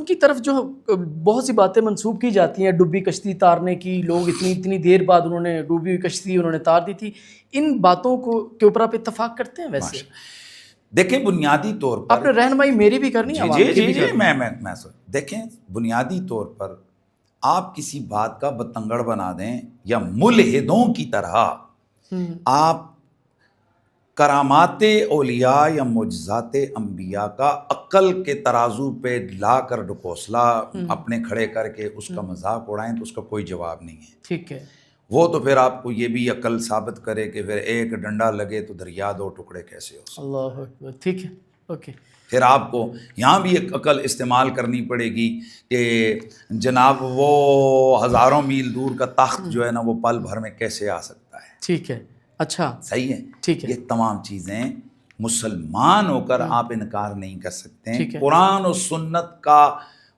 کی طرف جو بہت سی باتیں منسوب کی جاتی ہیں، ڈوبی کشتی تارنے کی، لوگ اتنی دیر بعد انہوں نے ڈوبی ہوئی کشتی انہوں نے تار دی تھی، ان باتوں کے اوپر آپ اتفاق کرتے ہیں؟ ویسے دیکھیں بنیادی طور پر آپ نے رہنمائی میری بھی کرنی ہے، جی میں دیکھیں بنیادی طور پر آپ کسی بات کا بتنگڑ بنا دیں یا ملحدوں کی طرح آپ کرامات اولیاء یا معجزات انبیاء کا عقل کے ترازو پہ لا کر ڈکوسلا اپنے کھڑے کر کے اس کا مذاق اڑائیں تو اس کا کوئی جواب نہیں ہے. ٹھیک ہے. وہ تو پھر آپ کو یہ بھی عقل ثابت کرے کہ پھر ایک ڈنڈا لگے تو دریا دو ٹکڑے کیسے ہو سکتے. اللہ اکبر. ٹھیک ہے. اوکے. پھر آپ کو یہاں بھی ایک عقل استعمال کرنی پڑے گی کہ جناب وہ ہزاروں میل دور کا تخت جو ہے نا وہ پل بھر میں کیسے آ سکتا ہے. ٹھیک ہے. اچھا صحیح ہے. ٹھیک ہے. یہ تمام چیزیں مسلمان ہو کر آپ انکار نہیں کر سکتے. قرآن و سنت کا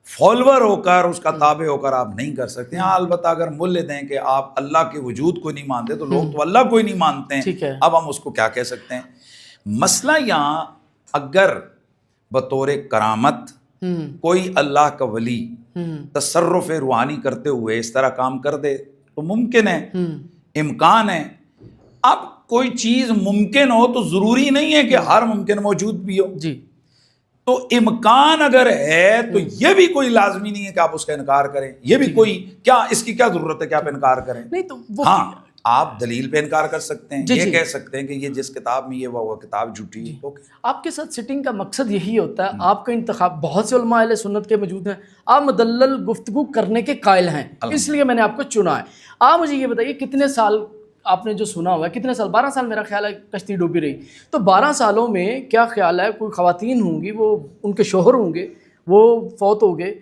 فالوور ہو کر اس کا تابع ہو کر آپ نہیں کر سکتے. ہاں البتہ اگر ملحد ہیں کہ آپ اللہ کے وجود کو نہیں مانتے تو لوگ تو اللہ کو ہی نہیں مانتے ہیں. اب ہم اس کو کیا کہہ سکتے ہیں. مسئلہ یہاں اگر بطور کرامت کوئی اللہ کا ولی تصرف روحانی کرتے ہوئے اس طرح کام کر دے تو ممکن ہے، امکان ہے. اب کوئی چیز ممکن ہو تو ضروری نہیں ہے کہ ہر ممکن موجود بھی ہو. جی. تو امکان اگر ہے تو یہ بھی کوئی لازمی نہیں ہے کہ آپ اس کا انکار کریں. یہ بھی کوئی کیا اس کی کیا ضرورت ہے کہ آپ انکار کریں. نہیں تو ہاں آپ دلیل پہ انکار کر سکتے ہیں. یہ کہہ سکتے ہیں کہ یہ جس کتاب میں یہ وہ کتاب جھوٹی ہے. آپ کے ساتھ سٹنگ کا مقصد یہی ہوتا ہے. آپ کا انتخاب بہت سے علماء اہل سنت کے موجود ہیں، آپ مدلل گفتگو کرنے کے قائل ہیں، اس لیے میں نے آپ کو چنا ہے. آپ مجھے یہ بتائیے کتنے سال آپ نے جو سنا ہوا ہے، کتنے سال؟ 12 سال میرا خیال ہے کشتی ڈوبی رہی. تو 12 سالوں میں کیا خیال ہے کوئی خواتین ہوں گی، وہ ان کے شوہر ہوں گے، وہ فوت ہو گئے،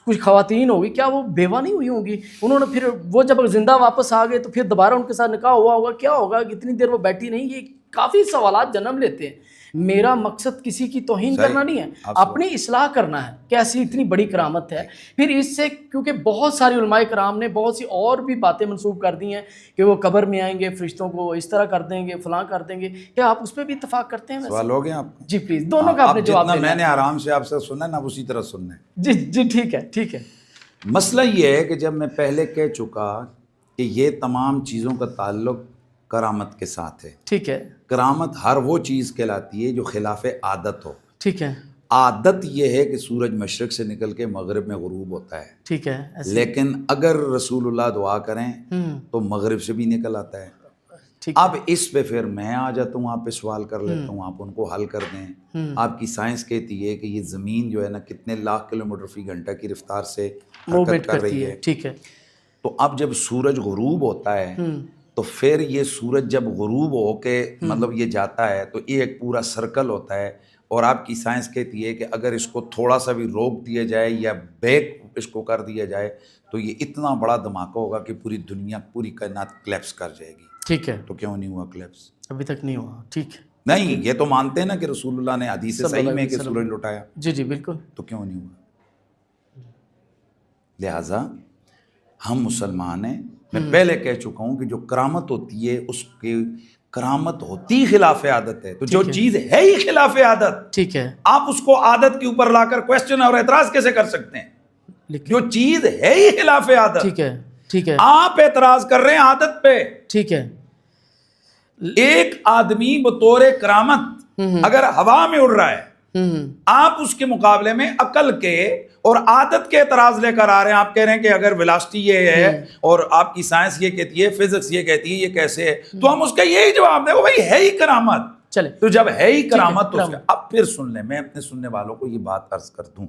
کچھ خواتین ہوگی، کیا وہ بیوہ نہیں ہوئی ہوں گی؟ انہوں نے پھر وہ جب زندہ واپس آ گئے تو پھر دوبارہ ان کے ساتھ نکاح ہوا ہوگا، کیا ہوگا؟ کتنی دیر وہ بیٹھی نہیں؟ یہ کافی سوالات جنم لیتے ہیں. میرا مقصد کسی کی توہین کرنا نہیں ہے، اپنی اصلاح کرنا ہے کہ ایسی اتنی بڑی کرامت ہے. پھر اس سے کیونکہ بہت ساری علماء کرام نے بہت سی اور بھی باتیں منسوب کر دی ہیں کہ وہ قبر میں آئیں گے، فرشتوں کو اس طرح کر دیں گے، فلاں کر دیں گے. کیا آپ اس پہ بھی اتفاق کرتے ہیں؟ سوال ہو گیا آپ؟ جی پلیز دونوں کا آپ نے جواب دینا. میں نے آرام سے آپ سے سننا نا اسی طرح سننا ہے. جی جی ٹھیک ہے. ٹھیک ہے. مسئلہ یہ ہے کہ جب میں پہلے کہہ چکا کہ یہ تمام چیزوں کا تعلق کرامت کے ساتھ ہے. ٹھیک ہے. کرامت ہر وہ چیز کہلاتی ہے جو خلاف عادت ہو. ٹھیک ہے. عادت یہ ہے کہ سورج مشرق سے نکل کے مغرب میں غروب ہوتا ہے. ٹھیک ہے. لیکن اگر رسول اللہ دعا کریں تو مغرب سے بھی نکل آتا ہے. اب اس پہ پھر میں آ جاتا ہوں، آپ پہ سوال کر لیتا ہوں، آپ ان کو حل کر دیں. آپ کی سائنس کہتی ہے کہ یہ زمین جو ہے نا کتنے لاکھ کلومیٹر فی گھنٹہ کی رفتار سے حرکت کر رہی ہے. ٹھیک ہے. تو اب جب سورج غروب ہوتا ہے تو پھر یہ سورج جب غروب ہو کے مطلب یہ جاتا ہے تو یہ ایک پورا سرکل ہوتا ہے. اور آپ کی سائنس کہتی ہے کہ اگر اس کو تھوڑا سا بھی روک دیا جائے یا بیک اس کو کر دیا جائے تو یہ اتنا بڑا دھماکہ ہوگا کہ پوری دنیا پوری کائنات کلیپس کر جائے گی. ٹھیک ہے. تو کیوں نہیں ہوا کلیپس؟ ابھی تک نہیں ہوا. ٹھیک ہے. نہیں یہ تو مانتے ہیں نا کہ رسول اللہ نے حدیث صحیح میں کہ سورج لٹایا. جی جی بالکل. تو کیوں نہیں ہوا؟ لہٰذا ہم مسلمان ہیں. میں پہلے کہہ چکا ہوں کہ جو کرامت ہوتی ہے اس کی کرامت ہوتی خلاف عادت ہے. تو جو چیز ہے ہی خلاف عادت، ٹھیک ہے، آپ اس کو عادت کے اوپر لا کر کوسچن اور اعتراض کیسے کر سکتے ہیں؟ جو چیز ہے ہی خلاف عادت، ٹھیک ہے، ٹھیک ہے، آپ اعتراض کر رہے ہیں عادت پہ. ٹھیک ہے. ایک آدمی بطور کرامت اگر ہوا میں اڑ رہا ہے، آپ اس کے مقابلے میں عقل کے اور عادت کے اعتراض لے کر آ رہے ہیں. آپ کہہ رہے ہیں کہ اگر ویلاسٹی یہ ہے اور آپ کی سائنس یہ کہتی ہے، فزکس یہ کہتی ہے، یہ کیسے ہے؟ تو ہم اس کا یہی جواب دیں، وہ بھائی ہے ہی کرامت. چلے تو جب ہے ہی کرامت تو اب پھر سن لیں. میں اپنے سننے والوں کو یہ بات عرض کر دوں،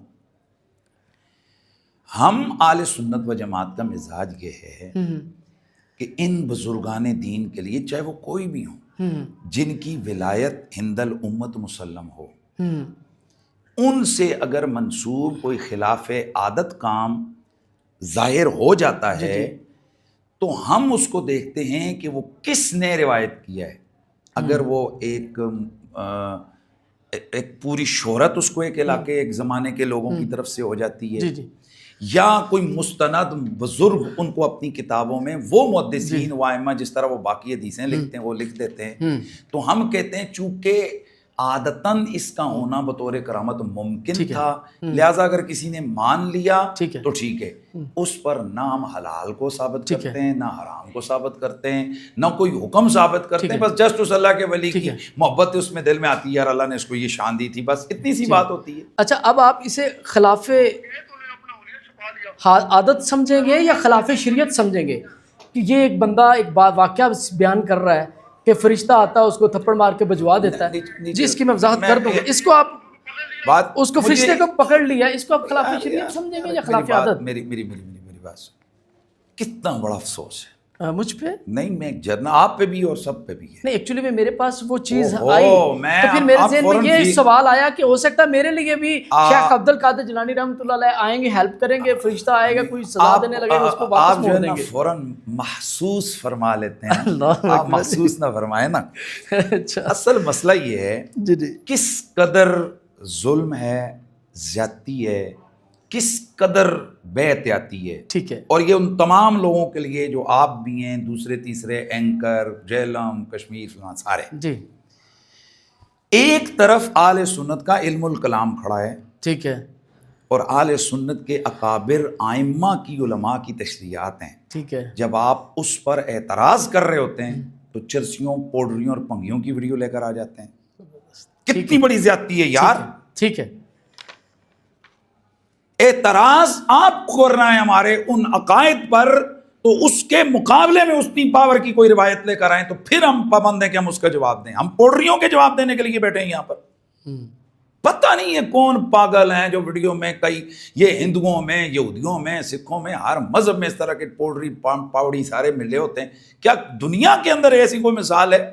ہم اہل سنت و جماعت کا مزاج یہ ہے کہ ان بزرگان دین کے لیے چاہے وہ کوئی بھی ہوں جن کی ولایت ہند الامت مسلم ہو، ان سے اگر منسوب کوئی خلاف عادت کام ظاہر ہو جاتا ہے تو ہم اس کو دیکھتے ہیں کہ وہ کس نے روایت کیا ہے. اگر وہ ایک پوری شہرت اس کو ایک علاقے ایک زمانے کے لوگوں کی طرف سے ہو جاتی ہے، یا کوئی مستند بزرگ ان کو اپنی کتابوں میں وہ محدثین و ائمہ جس طرح وہ باقی حدیثیں لکھتے ہیں وہ لکھ دیتے ہیں، تو ہم کہتے ہیں چونکہ عادتاً اس کا ہونا بطور کرامت ممکن تھا، لہٰذا اگر کسی نے مان لیا تو ٹھیک ہے، اس پر نہ ہم حلال کو ثابت کرتے ہیں، نہ حرام کو ثابت کرتے ہیں، نہ کوئی حکم ثابت کرتے ہیں، بس جسٹ اس اللہ کے ولی کی محبت اس میں دل میں آتی ہے، یار اللہ نے اس کو یہ شان دی تھی، بس اتنی سی بات ہوتی ہے۔ اچھا، اب آپ اسے خلاف عادت سمجھیں گے یا خلاف شریعت سمجھیں گے کہ یہ ایک بندہ ایک واقعہ بیان کر رہا ہے کہ فرشتہ آتا ہے اس کو تھپڑ مار کے بھجوا دیتا ہے، جس کی میں وضاحت کر دوں گا، اس کو آپ اس کو فرشتے کو پکڑ لیا، اس کو آپ خلاف شریعت سمجھیں گے یا خلاف عادت؟ میری بات سن، کتنا بڑا افسوس ہے مجھ پہ نہیں، میں جرنا آپ پہ بھی اور سب پہ بھی ہے نہیں، ایکچولی میرے پاس وہ چیز آئی تو پھر میرے ذہن میں یہ سوال آیا کہ ہو سکتا ہے میرے لیے بھی شیخ عبد القادر جیلانی رحمۃ اللہ علیہ آئیں گے، ہیلپ کریں گے، فرشتہ آئے گا، کوئی سزا دینے لگے گا، اس کو واپس موڑ دیں گے۔ فوراً محسوس فرما لیتے ہیں، آپ محسوس نہ فرمائیں نا۔ اصل مسئلہ یہ ہے کس قدر ظلم ہے، زیادتی ہے، کس قدر بے احتیاطی ہے، ٹھیک ہے، اور یہ ان تمام لوگوں کے لیے جو آپ بھی ہیں، دوسرے تیسرے اینکر، جیلم، کشمیر، فلان سارے جی۔ ایک طرف اہل سنت کا علم الکلام کھڑا ہے، ٹھیک ہے، اور اہل سنت کے اکابر ائمہ کی علماء کی تشریحات ہیں، ٹھیک ہے۔ جب آپ اس پر اعتراض کر رہے ہوتے ہیں تو چرسیوں، پوڈریوں اور پنگیوں کی ویڈیو لے کر آ جاتے ہیں۔ کتنی بڑی زیادتی ہے یار۔ ٹھیک ہے، اعتراض آپ کو کرنا ہے ہمارے ان عقائد پر، تو اس کے مقابلے میں اتنی پاور کی کوئی روایت لے کر آئیں تو پھر ہم پابند ہیں کہ ہم اس کا جواب دیں۔ ہم پوڑریوں کے جواب دینے کے لیے بیٹھے ہیں یہاں پر۔ پتہ نہیں ہے کون پاگل ہیں جو ویڈیو میں کئی یہ ہندوؤں میں، یہودیوں میں، سکھوں میں، ہر مذہب میں اس طرح کے پوڑری پاوڑی سارے ملے ہوتے ہیں۔ کیا دنیا کے اندر ایسی کوئی مثال ہے؟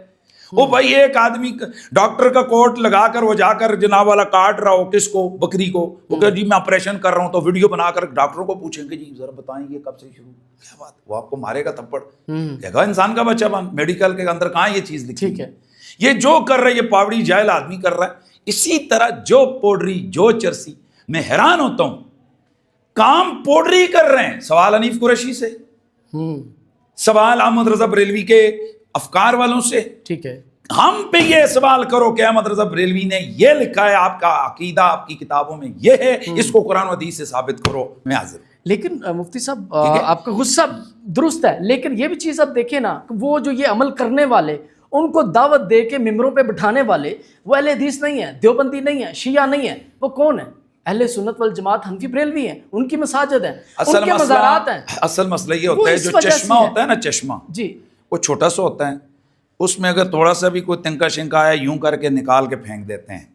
وہ بھائی ایک آدمی ڈاکٹر کا کوٹ لگا کر وہ جا کر جناب والا کاٹ رہا ہو کس کو، بکری کو، وہ کہ جی میں آپریشن کر رہا ہوں، تو ویڈیو بنا کر ڈاکٹر کو پوچھیں کہ جی ذرا بتائیں یہ کب سے شروع، کیا بات، وہ آپ کو مارے گا تھپڑ، دیکھا انسان کا بچہ بن، میڈیکل کے اندر کہاں یہ چیز لکھی ہے؟ یہ جو کر رہا ہے یہ پاوڑی جاہل آدمی کر رہا ہے۔ اسی طرح جو پوڈری، جو چرسی، میں حیران ہوتا ہوں، کام پوڈری کر رہے ہیں۔ سوال حنیف قریشی سے، سوال احمد رضا بریلوی کے افکار والوں سے، ٹھیک ہے، ہم پہ یہ سوال کرو کہ احمد رضا بریلوی نے یہ لکھا ہے، آپ کا عقیدہ آپ کی کتابوں میں یہ ہے، اس کو قرآن و حدیث سے ثابت کرو، میں حاضر ہوں۔ لیکن مفتی صاحب آپ کا غصہ درست ہے، لیکن یہ بھی چیز آپ دیکھیں نا، وہ جو یہ عمل کرنے والے، ان کو دعوت دے کے ممبروں پہ بٹھانے والے، وہ اہل حدیث نہیں ہیں، دیوبندی نہیں ہیں، شیعہ نہیں ہیں، وہ کون ہیں؟ اہل سنت والجماعت حنفی بریلوی ہیں، ان کی مساجد ہیں، ان کے مزارات ہیں۔ اصل مسئلہ یہ ہوتا ہے جو چشمہ ہوتا ہے نا، چشمہ جی، وہ چھوٹا سا ہوتا ہے، اس میں اگر تھوڑا سا بھی کوئی تنکا شنکا آیا یوں کر کے نکال کے پھینک دیتے ہیں،